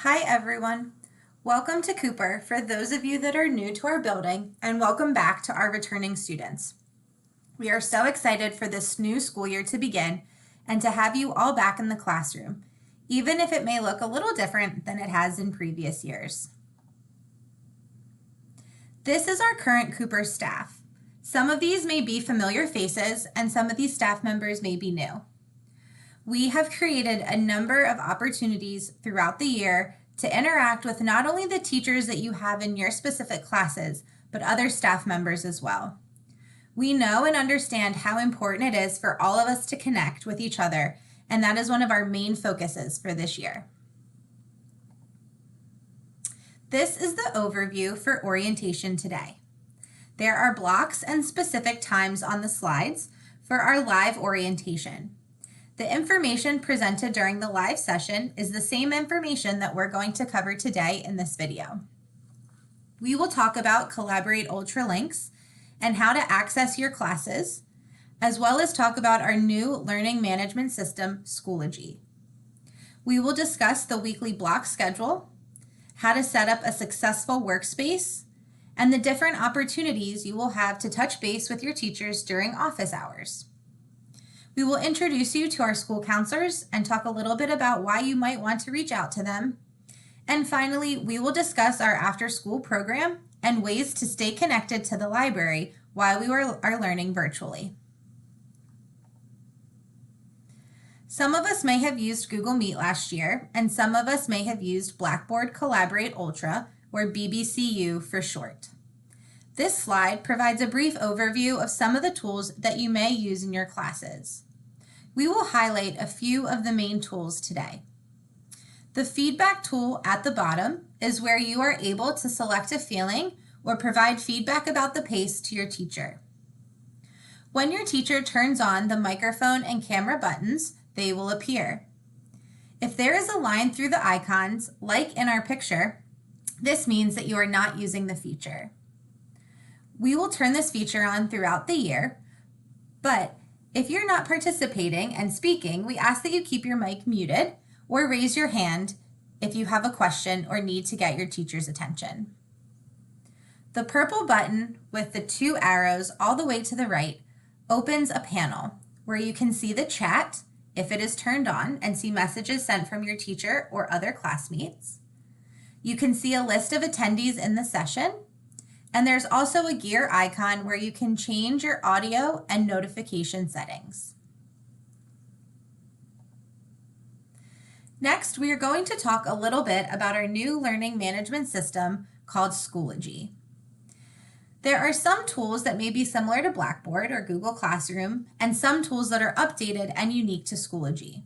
Hi everyone. Welcome to Cooper for those of you that are new to our building, and welcome back to our returning students. We are so excited for this new school year to begin and to have you all back in the classroom, even if it may look a little different than it has in previous years. This is our current Cooper staff. Some of these may be familiar faces and some of these staff members may be new. We have created a number of opportunities throughout the year to interact with not only the teachers that you have in your specific classes, but other staff members as well. We know and understand how important it is for all of us to connect with each other, and that is one of our main focuses for this year. This is the overview for orientation today. There are blocks and specific times on the slides for our live orientation. The information presented during the live session is the same information that we're going to cover today in this video. We will talk about Collaborate Ultra links and how to access your classes, as well as talk about our new learning management system, Schoology. We will discuss the weekly block schedule, how to set up a successful workspace, and the different opportunities you will have to touch base with your teachers during office hours. We will introduce you to our school counselors and talk a little bit about why you might want to reach out to them. And finally, we will discuss our after-school program and ways to stay connected to the library while we are learning virtually. Some of us may have used Google Meet last year, and some of us may have used Blackboard Collaborate Ultra, or BBCU for short. This slide provides a brief overview of some of the tools that you may use in your classes. We will highlight a few of the main tools today. The feedback tool at the bottom is where you are able to select a feeling or provide feedback about the pace to your teacher. When your teacher turns on the microphone and camera buttons, they will appear. If there is a line through the icons, like in our picture, this means that you are not using the feature. We will turn this feature on throughout the year, but if you're not participating and speaking, we ask that you keep your mic muted or raise your hand if you have a question or need to get your teacher's attention. The purple button with the two arrows all the way to the right opens a panel where you can see the chat if it is turned on and see messages sent from your teacher or other classmates. You can see a list of attendees in the session. And there's also a gear icon where you can change your audio and notification settings. Next, we are going to talk a little bit about our new learning management system called Schoology. There are some tools that may be similar to Blackboard or Google Classroom, and some tools that are updated and unique to Schoology.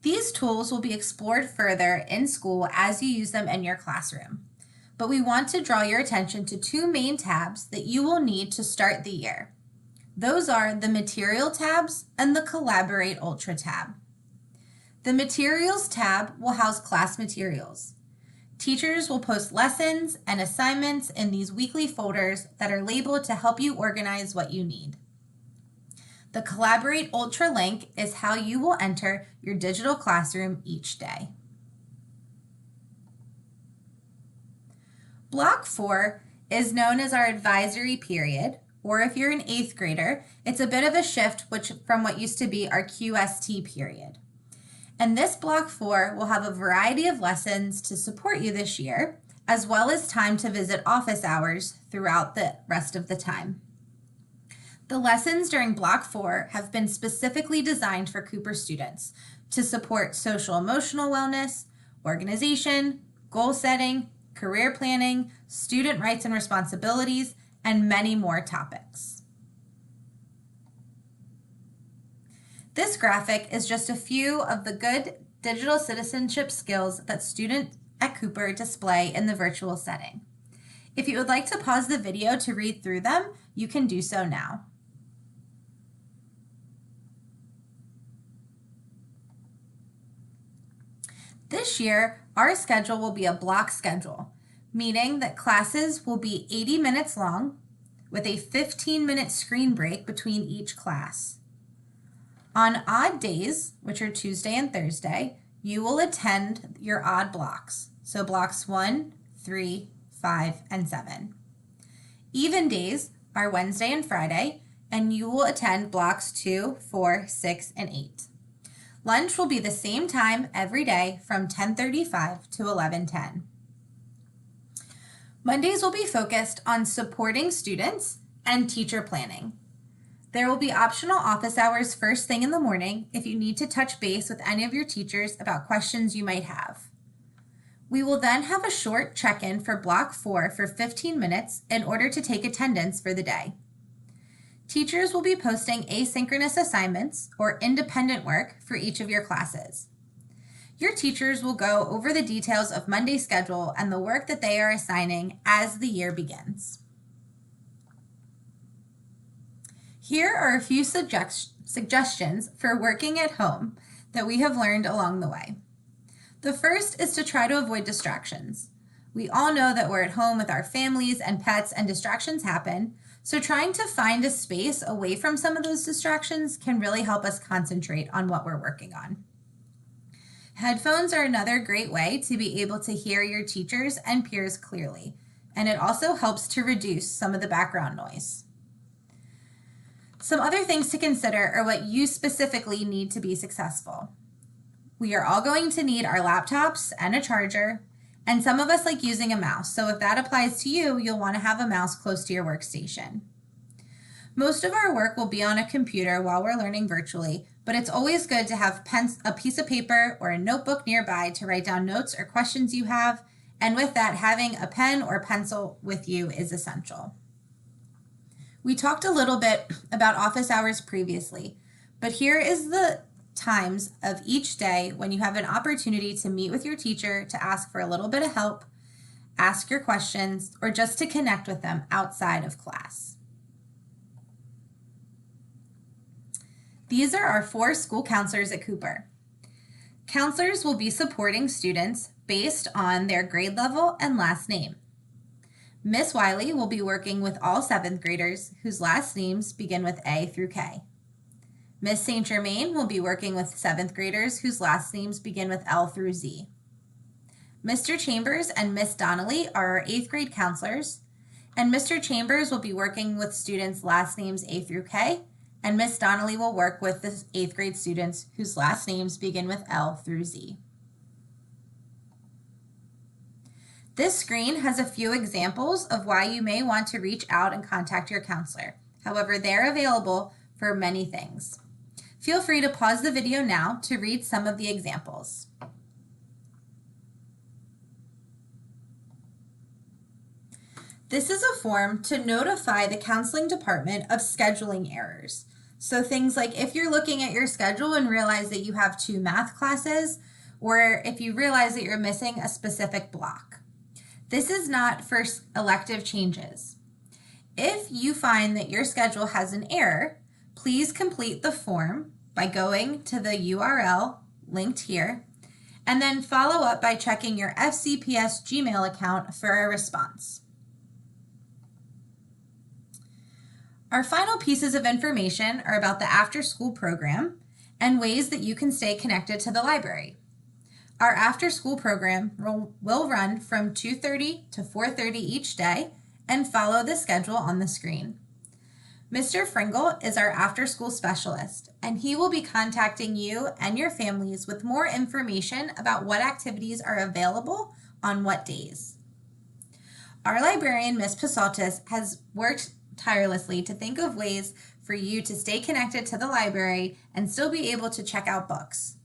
These tools will be explored further in school as you use them in your classroom. But we want to draw your attention to two main tabs that you will need to start the year. Those are the Material tabs and the Collaborate Ultra tab. The Materials tab will house class materials. Teachers will post lessons and assignments in these weekly folders that are labeled to help you organize what you need. The Collaborate Ultra link is how you will enter your digital classroom each day. Block 4 is known as our advisory period, or if you're an 8th grader, it's a bit of a shift from what used to be our QST period. And this Block 4 will have a variety of lessons to support you this year, as well as time to visit office hours throughout the rest of the time. The lessons during Block 4 have been specifically designed for Cooper students to support social emotional wellness, organization, goal setting, career planning, student rights and responsibilities, and many more topics. This graphic is just a few of the good digital citizenship skills that students at Cooper display in the virtual setting. If you would like to pause the video to read through them, you can do so now. This year, our schedule will be a block schedule, meaning that classes will be 80 minutes long with a 15-minute screen break between each class. On odd days, which are Tuesday and Thursday, you will attend your odd blocks, so blocks 1, 3, 5, and 7. Even days are Wednesday and Friday, and you will attend blocks 2, 4, 6, and 8. Lunch will be the same time every day from 10:35 to 11:10. Mondays will be focused on supporting students and teacher planning. There will be optional office hours first thing in the morning if you need to touch base with any of your teachers about questions you might have. We will then have a short check-in for Block 4 for 15 minutes in order to take attendance for the day. Teachers will be posting asynchronous assignments or independent work for each of your classes. Your teachers will go over the details of Monday's schedule and the work that they are assigning as the year begins. Here are a few suggestions for working at home that we have learned along the way. The first is to try to avoid distractions. We all know that we're at home with our families and pets and distractions happen, so trying to find a space away from some of those distractions can really help us concentrate on what we're working on. Headphones are another great way to be able to hear your teachers and peers clearly, and it also helps to reduce some of the background noise. Some other things to consider are what you specifically need to be successful. We are all going to need our laptops and a charger, and some of us like using a mouse, so if that applies to you, you'll want to have a mouse close to your workstation. Most of our work will be on a computer while we're learning virtually, but it's always good to have a piece of paper or a notebook nearby to write down notes or questions you have, and with that, having a pen or pencil with you is essential. We talked a little bit about office hours previously, but here is the times of each day when you have an opportunity to meet with your teacher to ask for a little bit of help, ask your questions, or just to connect with them outside of class. These are our 4 school counselors at Cooper. Counselors will be supporting students based on their grade level and last name. Miss Wiley will be working with all 7th graders whose last names begin with A through K. Miss St. Germain will be working with 7th graders whose last names begin with L through Z. Mr. Chambers and Miss Donnelly are our 8th grade counselors, and Mr. Chambers will be working with students' last names A through K, and Miss Donnelly will work with the 8th grade students whose last names begin with L through Z. This screen has a few examples of why you may want to reach out and contact your counselor. However, they're available for many things. Feel free to pause the video now to read some of the examples. This is a form to notify the counseling department of scheduling errors. So things like if you're looking at your schedule and realize that you have 2 math classes, or if you realize that you're missing a specific block. This is not for elective changes. If you find that your schedule has an error, please complete the form by going to the URL linked here, and then follow up by checking your FCPS Gmail account for a response. Our final pieces of information are about the after-school program and ways that you can stay connected to the library. Our after-school program will run from 2:30 to 4:30 each day and follow the schedule on the screen. Mr. Fringle is our after-school specialist, and he will be contacting you and your families with more information about what activities are available on what days. Our librarian, Ms. Pasaltis, has worked tirelessly to think of ways for you to stay connected to the library and still be able to check out books.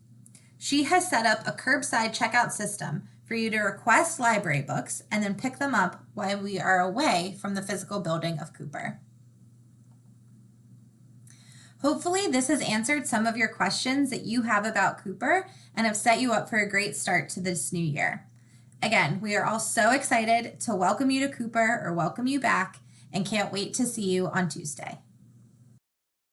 She has set up a curbside checkout system for you to request library books and then pick them up while we are away from the physical building of Cooper. Hopefully this has answered some of your questions that you have about Cooper and have set you up for a great start to this new year. Again, we are all so excited to welcome you to Cooper or welcome you back and can't wait to see you on Tuesday.